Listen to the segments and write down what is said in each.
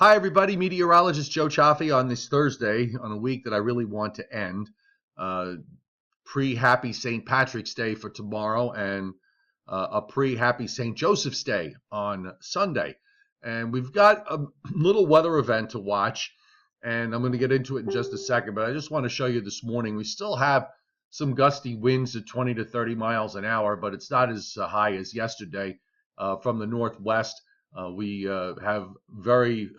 Hi, everybody. Meteorologist Joe Chaffee on this Thursday on a week that I really want to end. Uh, Pre-Happy St. Patrick's Day for tomorrow and a pre-Happy St. Joseph's Day on Sunday. And we've got a little weather event to watch, and I'm going to get into it in just a second. But I just want to show you this morning, we still have some gusty winds at 20 to 30 miles an hour, but it's not as high as yesterday from the northwest. We have very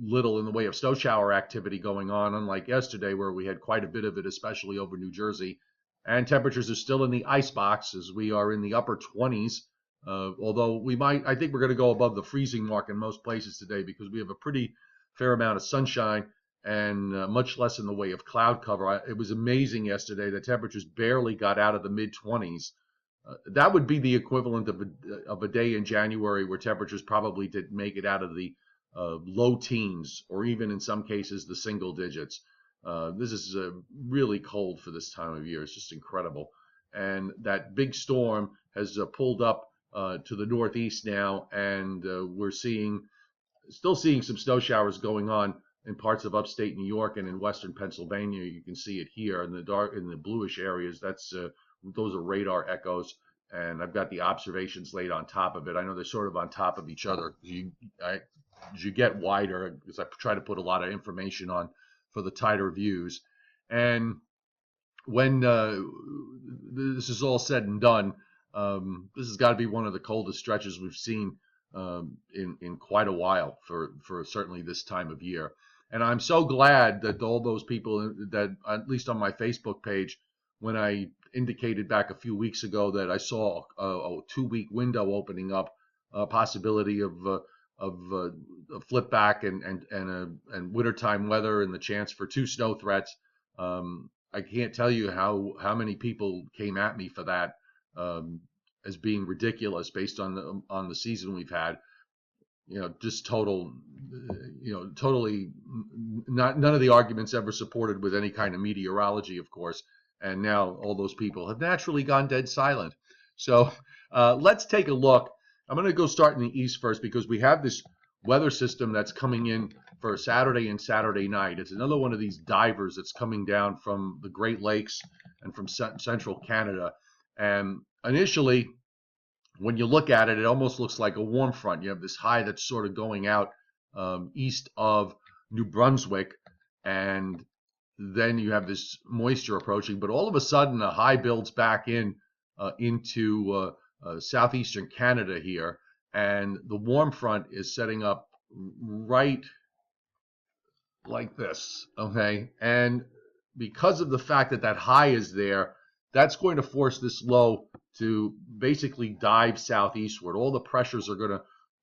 little in the way of snow shower activity going on, unlike yesterday where we had quite a bit of it, especially over New Jersey. And temperatures are still in the ice box as we are in the upper 20s. Although I think we're going to go above the freezing mark in most places today because we have a pretty fair amount of sunshine and much less in the way of cloud cover. It was amazing yesterday. The temperatures barely got out of the mid-20s. That would be the equivalent of a day in January where temperatures probably didn't make it out of the low teens or even in some cases the single digits. This is really cold for this time of year. It's just incredible. And that big storm has pulled up to the northeast now, and we're still seeing some snow showers going on in parts of upstate New York and in western Pennsylvania. You can see it here in the bluish areas. Those are radar echoes, and I've got the observations laid on top of it. I know they're sort of on top of each other. As you get wider, because I try to put a lot of information on for the tighter views. And when this is all said and done, this has got to be one of the coldest stretches we've seen in quite a while for certainly this time of year. And I'm so glad that all those people that, at least on my Facebook page, when I indicated back a few weeks ago that I saw a 2-week window opening up, a possibility of a flip back and wintertime weather and the chance for 2 snow threats. I can't tell you how many people came at me for that as being ridiculous based on the season we've had. Just totally none of the arguments ever supported with any kind of meteorology, of course. And now all those people have naturally gone dead silent. So let's take a look. I'm going to go start in the east first because we have this weather system that's coming in for Saturday and Saturday night. It's another one of these divers that's coming down from the Great Lakes and from central Canada. And initially, when you look at it, it almost looks like a warm front. You have this high that's sort of going out east of New Brunswick, and then you have this moisture approaching. But all of a sudden, a high builds back into southeastern Canada here, and the warm front is setting up right like this, okay? And because of the fact that that high is there, that's going to force this low to basically dive southeastward. All the pressures are going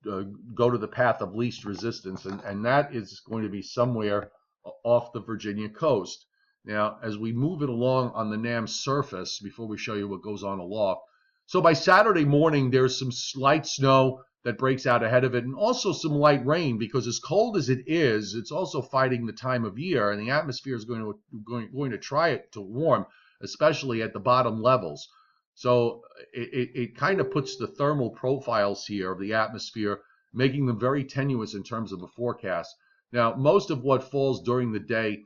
to go to the path of least resistance, and that is going to be somewhere off the Virginia coast. Now, as we move it along on the NAM surface, before we show you what goes on aloft, so by Saturday morning, there's some light snow that breaks out ahead of it, and also some light rain, because as cold as it is, it's also fighting the time of year, and the atmosphere is going to try it to warm, especially at the bottom levels. So it kind of puts the thermal profiles here of the atmosphere, making them very tenuous in terms of the forecast. Now, most of what falls during the day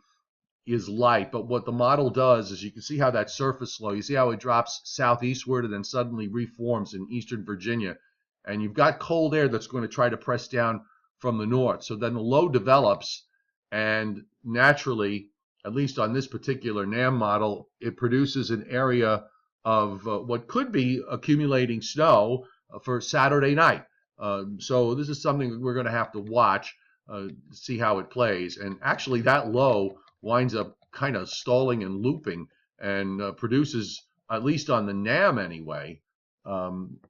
is light, but what the model does is you can see how that surface low, you see how it drops southeastward and then suddenly reforms in eastern Virginia. And you've got cold air that's going to try to press down from the north. So then the low develops, and naturally, at least on this particular NAM model, it produces an area of what could be accumulating snow for Saturday night. So this is something we're going to have to watch, see how it plays. And actually that low winds up kind of stalling and looping and produces, at least on the NAM anyway, some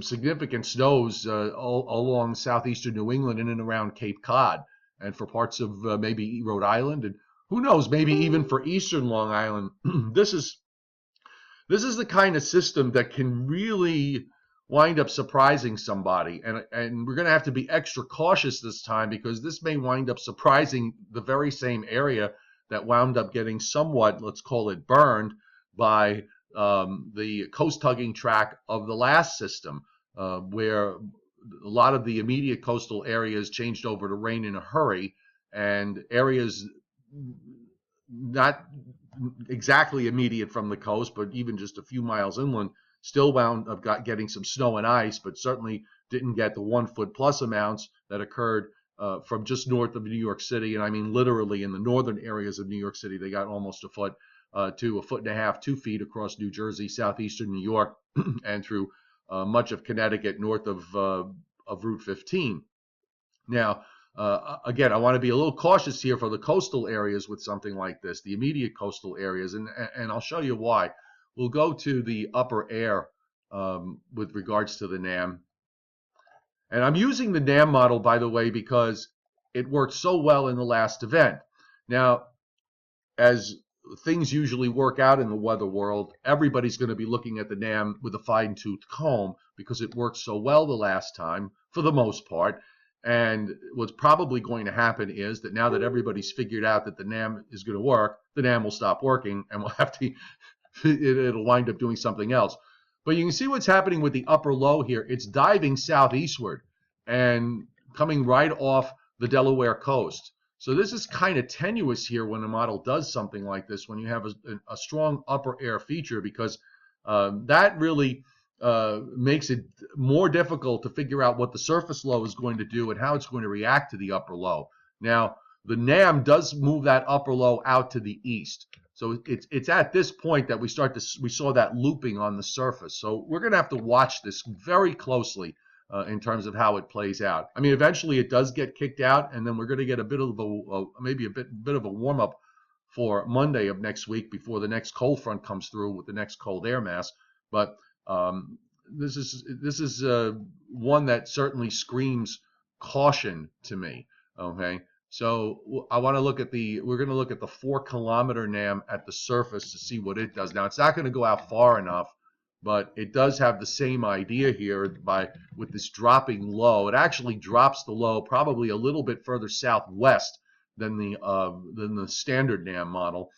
significant snows all along southeastern New England in and around Cape Cod, and for parts of maybe Rhode Island, and who knows, maybe even for eastern Long Island. This is the kind of system that can really wind up surprising somebody, and we're going to have to be extra cautious this time, because this may wind up surprising the very same area that wound up getting somewhat, let's call it, burned by the coast tugging track of the last system, where a lot of the immediate coastal areas changed over to rain in a hurry, and areas not exactly immediate from the coast, but even just a few miles inland, still wound up getting some snow and ice, but certainly didn't get the 1 foot plus amounts that occurred from just north of New York City. And I mean, literally in the northern areas of New York City, they got almost a foot to a foot and a half, 2 feet across New Jersey, southeastern New York, and through much of Connecticut north of Route 15. Now, again, I want to be a little cautious here for the coastal areas with something like this, the immediate coastal areas, and I'll show you why. We'll go to the upper air with regards to the NAM. And I'm using the NAM model, by the way, because it worked so well in the last event. Now, as things usually work out in the weather world, everybody's going to be looking at the NAM with a fine-tooth comb because it worked so well the last time, for the most part. And what's probably going to happen is that now that everybody's figured out that the NAM is going to work, the NAM will stop working and we'll have to, it'll wind up doing something else. But you can see what's happening with the upper low here. It's diving southeastward and coming right off the Delaware coast. So this is kind of tenuous here when a model does something like this, when you have a strong upper air feature, because that really makes it more difficult to figure out what the surface low is going to do and how it's going to react to the upper low. Now, the NAM does move that upper low out to the east. So it's at this point that we saw that looping on the surface. So we're going to have to watch this very closely in terms of how it plays out. I mean, eventually it does get kicked out, and then we're going to get a bit of maybe a bit of a warm up for Monday of next week before the next cold front comes through with the next cold air mass. But this is one that certainly screams caution to me. Okay, so I want to look at we're going to look at the 4 kilometer NAM at the surface to see what it does. Now it's not going to go out far enough, but it does have the same idea here with this dropping low. It actually drops the low probably a little bit further southwest than the standard NAM model.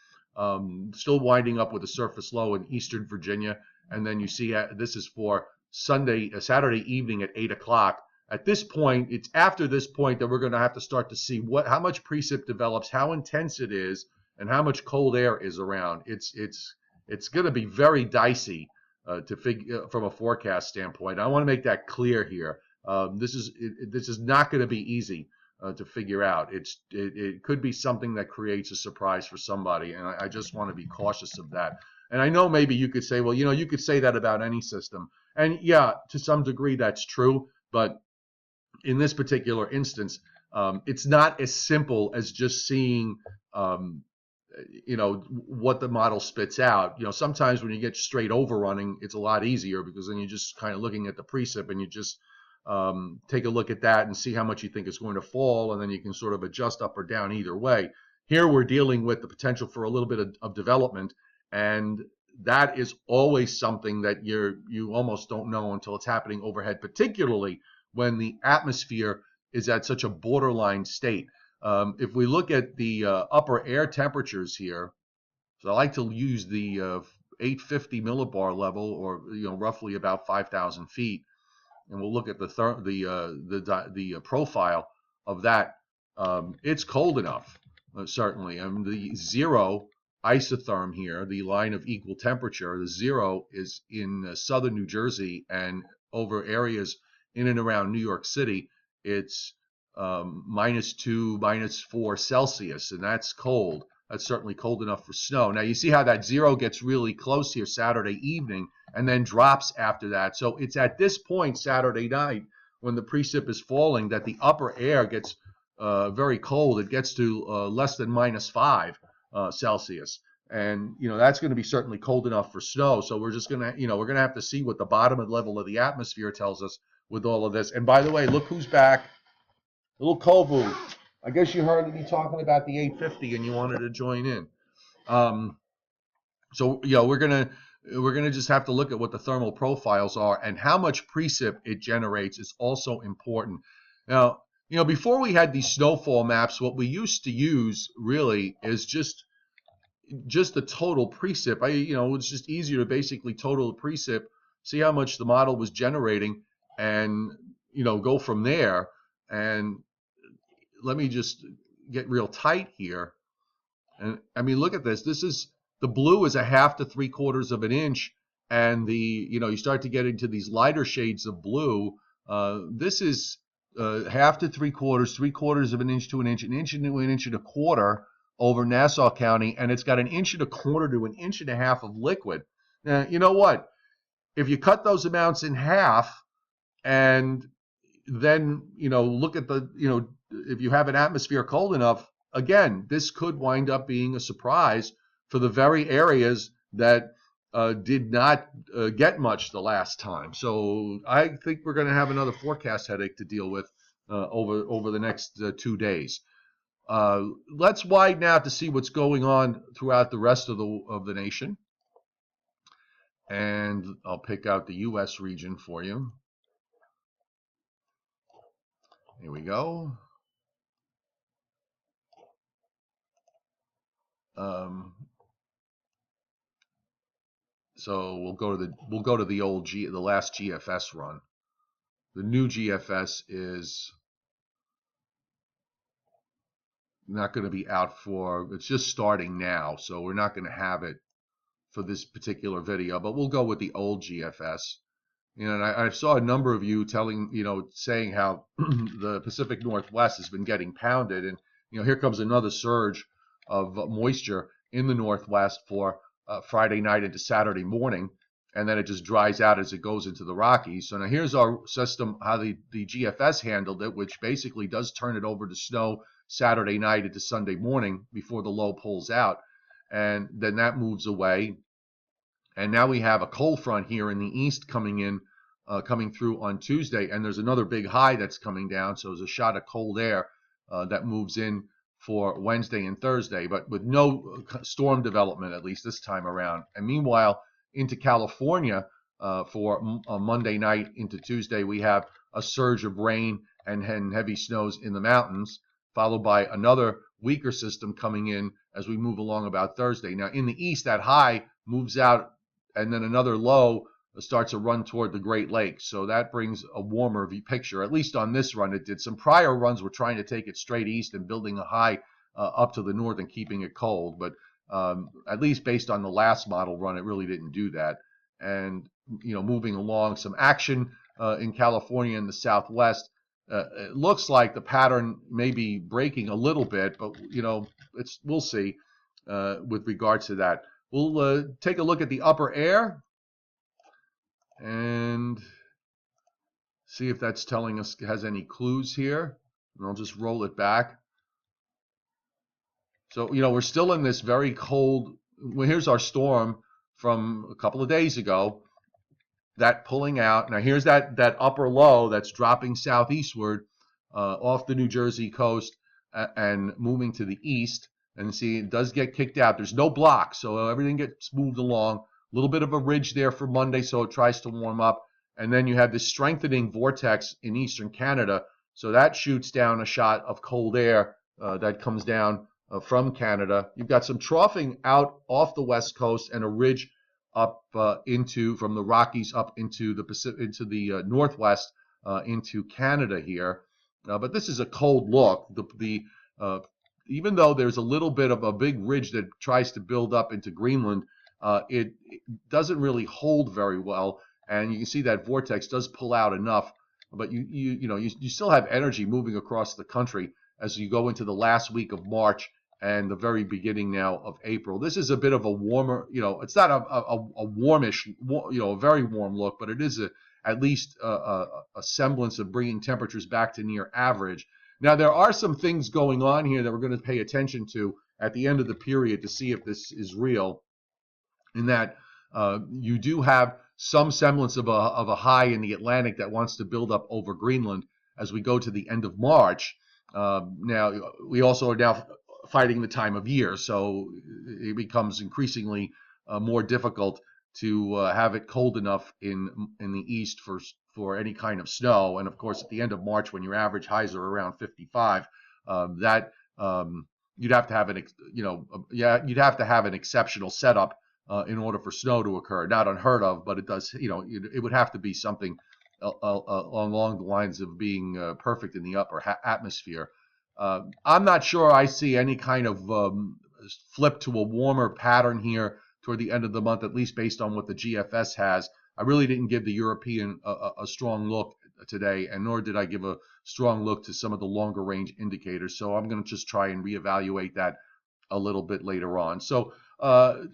Still winding up with a surface low in eastern Virginia. And then you see this is for Saturday evening at 8 o'clock. At this point, it's after this point that we're going to have to start to see how much precip develops, how intense it is, and how much cold air is around. It's going to be very dicey to figure from a forecast standpoint. I want to make that clear here. This is not going to be easy to figure out. It could be something that creates a surprise for somebody, and I just want to be cautious of that. And I know maybe you could say, well, you could say that about any system. And yeah, to some degree that's true. But in this particular instance, it's not as simple as just seeing, what the model spits out. Sometimes when you get straight overrunning, it's a lot easier because then you're just kind of looking at the precip and you just take a look at that and see how much you think is going to fall. And then you can sort of adjust up or down either way. Here we're dealing with the potential for a little bit of development. And that is always something that you almost don't know until it's happening overhead, particularly when the atmosphere is at such a borderline state. If we look at the upper air temperatures here, so I like to use the 850 millibar level, or roughly about 5,000 feet, and we'll look at the profile of that. It's cold enough, certainly. The zero isotherm here, the line of equal temperature, the zero is in southern New Jersey, and over areas in and around New York City, it's -2, -4 Celsius, and that's cold. That's certainly cold enough for snow. Now you see how that zero gets really close here Saturday evening and then drops after that. So it's at this point Saturday night when the precip is falling that the upper air gets very cold. It gets to less than -5 Celsius. And that's going to be certainly cold enough for snow. So we're just going to we're going to have to see what the bottom level of the atmosphere tells us with all of this. And by the way, look who's back. Little Kovu. I guess you heard me talking about the 850 and you wanted to join in. So we're gonna just have to look at what the thermal profiles are, and how much precip it generates is also important. Now, before we had these snowfall maps, what we used to use really is just the total precip. It's just easier to basically total the precip, see how much the model was generating, and go from there. And let me just get real tight here. And I mean, look at this. This is the blue is a half to 3/4 of an inch, and you start to get into these lighter shades of blue. This is half to 3/4, 3/4 of an inch to an inch into an inch and a quarter over Nassau County, and it's got an inch and a quarter to an inch and a half of liquid. Now, you know what? If you cut those amounts in half, and then look at if you have an atmosphere cold enough, again, this could wind up being a surprise for the very areas that did not get much the last time. So I think we're going to have another forecast headache to deal with over the next 2 days. Let's widen out to see what's going on throughout the rest of the nation. And I'll pick out the U.S. region for you. Here we go. So we'll go to the last GFS run. The new GFS is not going to be out it's just starting now, so we're not going to have it for this particular video, but we'll go with the old GFS. And I saw a number of you saying how the Pacific Northwest has been getting pounded, and here comes another surge of moisture in the Northwest for Friday night into Saturday morning, and then it just dries out as it goes into the Rockies. So now here's our system, how the GFS handled it, which basically does turn it over to snow Saturday night into Sunday morning before the low pulls out, and then that moves away. And now we have a cold front here in the east coming through on Tuesday, and there's another big high that's coming down, so there's a shot of cold air that moves in for Wednesday and Thursday, but with no storm development, at least this time around. And meanwhile, into California for Monday night into Tuesday, we have a surge of rain and heavy snows in the mountains, followed by another weaker system coming in as we move along about Thursday. Now, in the east, that high moves out, and then another low starts a run toward the Great Lakes. So that brings a warmer picture, at least on this run. It did. Some prior runs were trying to take it straight east and building a high up to the north and keeping it cold. But at least based on the last model run, it really didn't do that. And, moving along, some action in California and the Southwest. It looks like the pattern may be breaking a little bit, but, we'll see with regards to that. We'll take a look at the upper air and see if that's telling us, has any clues here. And I'll just roll it back. So, we're still in this very cold. Well, here's our storm from a couple of days ago. That pulling out. Now, here's that upper low that's dropping southeastward off the New Jersey coast and moving to the east. And see, it does get kicked out. There's no block, so everything gets moved along. A little bit of a ridge there for Monday, so it tries to warm up. And then you have this strengthening vortex in eastern Canada, so that shoots down a shot of cold air that comes down from Canada. You've got some troughing out off the west coast and a ridge up from the Rockies up into the Pacific, into the northwest, into Canada here. But this is a cold look. Even though there's a little bit of a big ridge that tries to build up into Greenland, it doesn't really hold very well, and you can see that vortex does pull out enough. But you still have energy moving across the country as you go into the last week of March and the very beginning now of April. This is a bit of a warmer, it's not a warmish, a very warm look, but it is at least a semblance of bringing temperatures back to near average. Now, there are some things going on here that we're going to pay attention to at the end of the period to see if this is real, in that you do have some semblance of a high in the Atlantic that wants to build up over Greenland as we go to the end of March. Now, we also are now fighting the time of year, so it becomes increasingly more difficult to have it cold enough in the east for any kind of snow. And of course, at the end of March, when your average highs are around 55, you'd have to have you'd have to have an exceptional setup in order for snow to occur. Not unheard of, but it does. It would have to be something along the lines of being perfect in the upper atmosphere. I'm not sure I see any kind of flip to a warmer pattern here toward the end of the month, at least based on what the GFS has. I really didn't give the European a strong look today, and nor did I give a strong look to some of the longer range indicators. So I'm going to just try and reevaluate that a little bit later on. So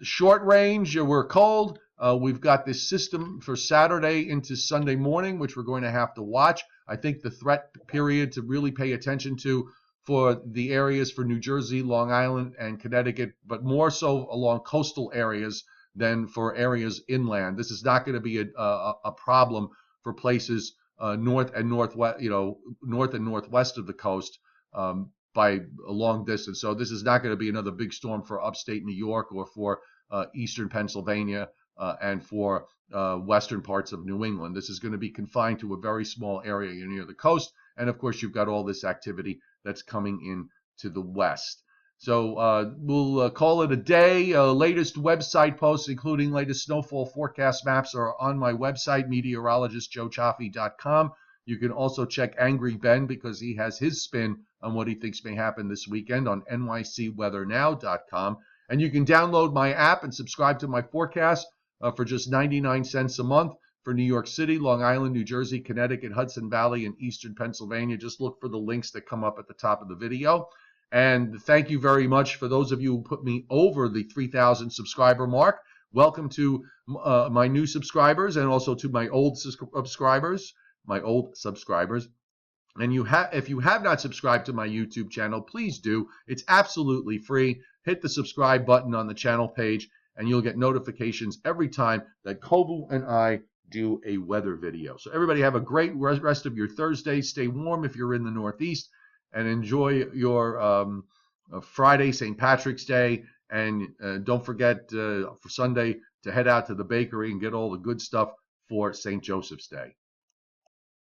short range, we're cold. We've got this system for Saturday into Sunday morning, which we're going to have to watch. I think the threat period to really pay attention to for the areas for New Jersey, Long Island, and Connecticut, but more so along coastal areas than for areas inland. This is not going to be a problem for places north and northwest, north and northwest of the coast by a long distance. So this is not going to be another big storm for upstate New York or for eastern Pennsylvania and for western parts of New England. This is going to be confined to a very small area near the coast. And of course, you've got all this activity that's coming in to the west. So we'll call it a day. Latest website posts, including latest snowfall forecast maps, are on my website, meteorologistjoechaffe.com. You can also check Angry Ben because he has his spin on what he thinks may happen this weekend on nycweathernow.com. And you can download my app and subscribe to my forecast for just 99 cents a month for New York City, Long Island, New Jersey, Connecticut, Hudson Valley, and eastern Pennsylvania. Just look for the links that come up at the top of the video. And thank you very much for those of you who put me over the 3,000 subscriber mark. Welcome to my new subscribers and also to my old subscribers. And if you have not subscribed to my YouTube channel, please do. It's absolutely free. Hit the subscribe button on the channel page, and you'll get notifications every time that Kovu and I do a weather video. So everybody have a great rest of your Thursday. Stay warm if you're in the Northeast, and enjoy your Friday, St. Patrick's Day. And don't forget for Sunday to head out to the bakery and get all the good stuff for St. Joseph's Day.